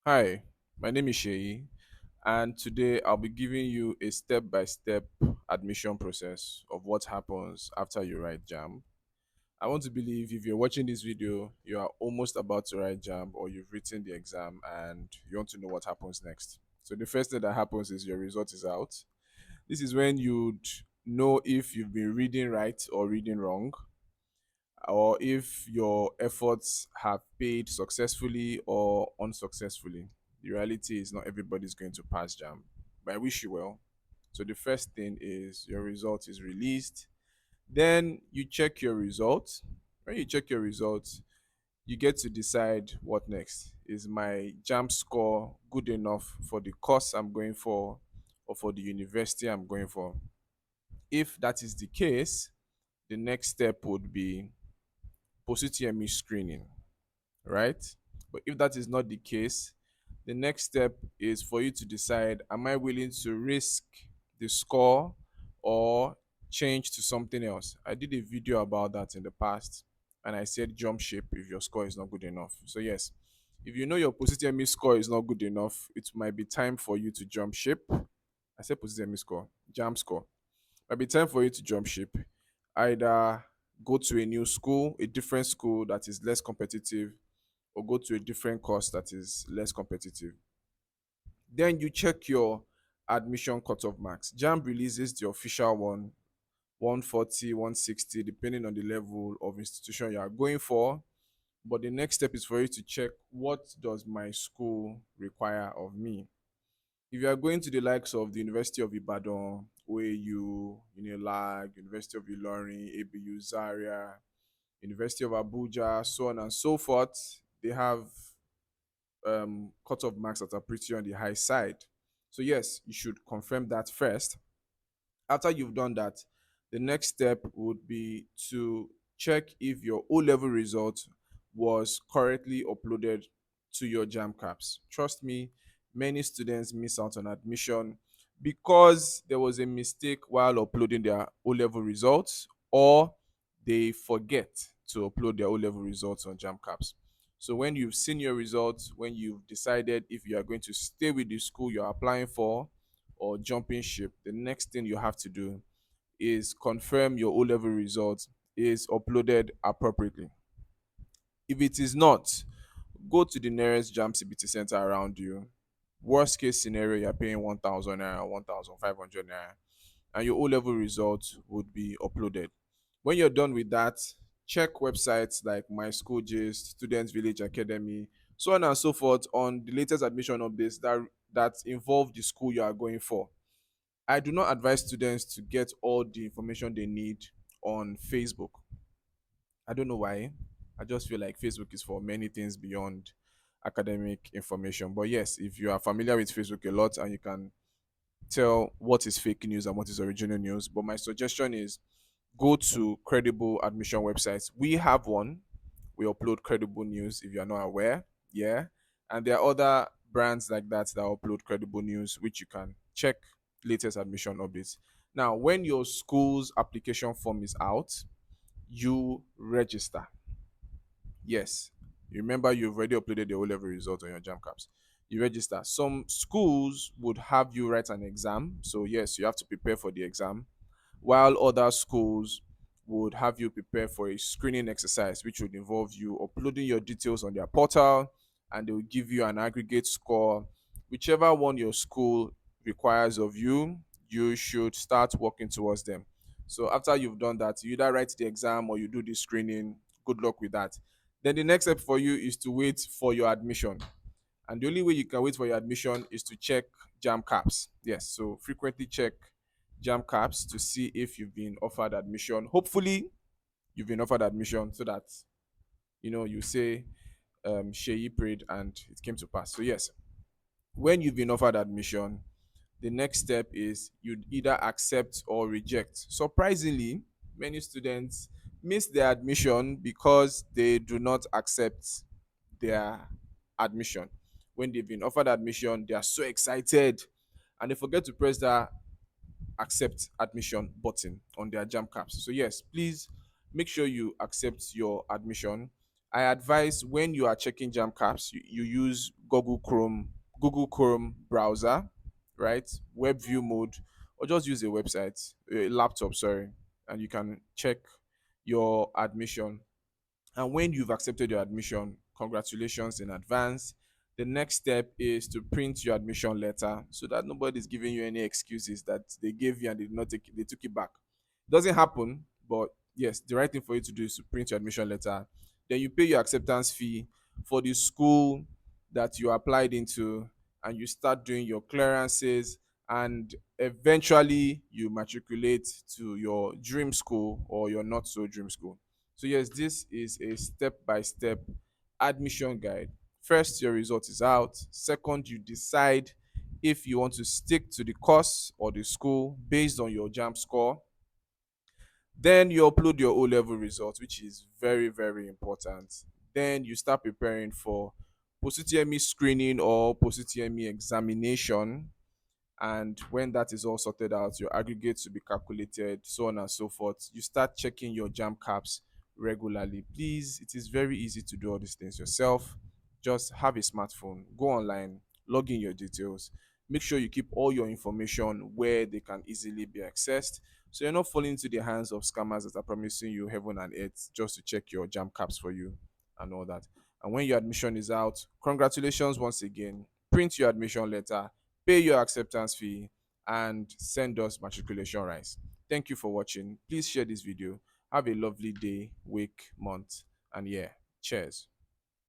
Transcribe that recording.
Hi, my name is Sheyi, and today I'll be giving you a step by step admission process of what happens after you write JAMB. I want to believe if you're watching this video, you are almost about to write JAMB or you've written the exam and you want to know what happens next. So, the first thing that happens is your result is out. This is when you'd know if you've been reading right or reading wrong, or if your efforts have paid successfully or unsuccessfully. The reality is not everybody's going to pass jam, but I wish you well. So the first thing is your result is released. Then you check your results. When you check your results, you get to decide what next. Is my jam score good enough for the course I'm going for or for the university I'm going for? If that is the case, the next step would be post-UTME screening, right? But if that is not the case, the next step is for you to decide, am I willing to risk the score or change to something else? I did a video about that in the past and I said jump ship if your score is not good enough. So yes, if you know your post-UTME score is not good enough, it might be time for you to jump ship. I said post-UTME score, jam score. Might be time for you to jump ship. Either go to a new school, a different school that is less competitive, or go to a different course that is less competitive. Then you check your admission cutoff marks. JAMB releases the official one, 140, 160, depending on the level of institution you are going for. But the next step is for you to check, what does my school require of me? If you are going to the likes of the University of Ibadan, OAU, Unilag, University of Ilorin, ABU, Zaria, University of Abuja, so on and so forth, they have cutoff marks that are pretty on the high side. So yes, you should confirm that first. After you've done that, the next step would be to check if your O level result was correctly uploaded to your jam caps. Trust me, many students miss out on admission because there was a mistake while uploading their O level results, or they forget to upload their O level results on jam caps. So when you've seen your results, when you've decided if you are going to stay with the school you're applying for, or jumping ship, the next thing you have to do is confirm your O level results is uploaded appropriately. If it is not, go to the nearest JAM CBT center around you. Worst case scenario, you're paying 1,000 naira, 1,500 naira, and your O level results would be uploaded. When you're done with that, check websites like My School Gist, Students Village Academy, so on and so forth on the latest admission updates that involve the school you are going for. I do not advise students to get all the information they need on Facebook. I don't know why. I just feel like Facebook is for many things beyond academic information. But yes, if you are familiar with Facebook a lot and you can tell what is fake news and what is original news. But my suggestion is go to credible admission websites. We have one. We upload credible news if you are not aware. Yeah. And there are other brands like that upload credible news, which you can check latest admission updates. Now, when your school's application form is out, you register. Yes. You remember you've already uploaded the O level result on your jam caps. You register. Some schools would have you write an exam. So, yes, you have to prepare for the exam, while other schools would have you prepare for a screening exercise, which would involve you uploading your details on their portal, and they will give you an aggregate score. Whichever one your school requires of you, you should start working towards them. So after you've done that, you either write the exam or you do the screening. Good luck with that. Then the next step for you is to wait for your admission. And the only way you can wait for your admission is to check jam caps. Yes, so frequently check jam caps to see if you've been offered admission. Hopefully you've been offered admission so that you say Sheyi prayed and it came to pass. So yes, when you've been offered admission, the next step is you'd either accept or reject. Surprisingly, many students miss their admission because they do not accept their admission. When they've been offered admission, they are so excited and they forget to press that accept admission button on their jam caps. So yes, please make sure you accept your admission. I advise when you are checking jam caps, you use Google Chrome browser, right? Web view mode, or just use a website, a laptop, sorry, and you can check your admission. And when you've accepted your admission, congratulations in advance. The next step is to print your admission letter so that nobody's giving you any excuses that they gave you and they did not take they took it back. It doesn't happen, but yes, the right thing for you to do is to print your admission letter. Then you pay your acceptance fee for the school that you applied into, and you start doing your clearances, and eventually you matriculate to your dream school or your not so dream school. So yes, this is a step-by-step admission guide. First, your result is out. Second, you decide if you want to stick to the course or the school based on your JAMB score. Then you upload your O-level results, which is very, very important. Then you start preparing for post-UTME screening or post-UTME examination, and when that is all sorted out, your aggregates will be calculated, so on and so forth. You start checking your jam caps regularly. Please, it is very easy to do all these things yourself. Just have a smartphone, go online, log in your details, make sure you keep all your information where they can easily be accessed, so you're not falling into the hands of scammers that are promising you heaven and earth just to check your jam caps for you and all that. And when your admission is out, congratulations once again. Print your admission letter, pay your acceptance fee, and send us matriculation rights. Thank you for watching. Please share this video. Have a lovely day, week, month, and yeah, cheers.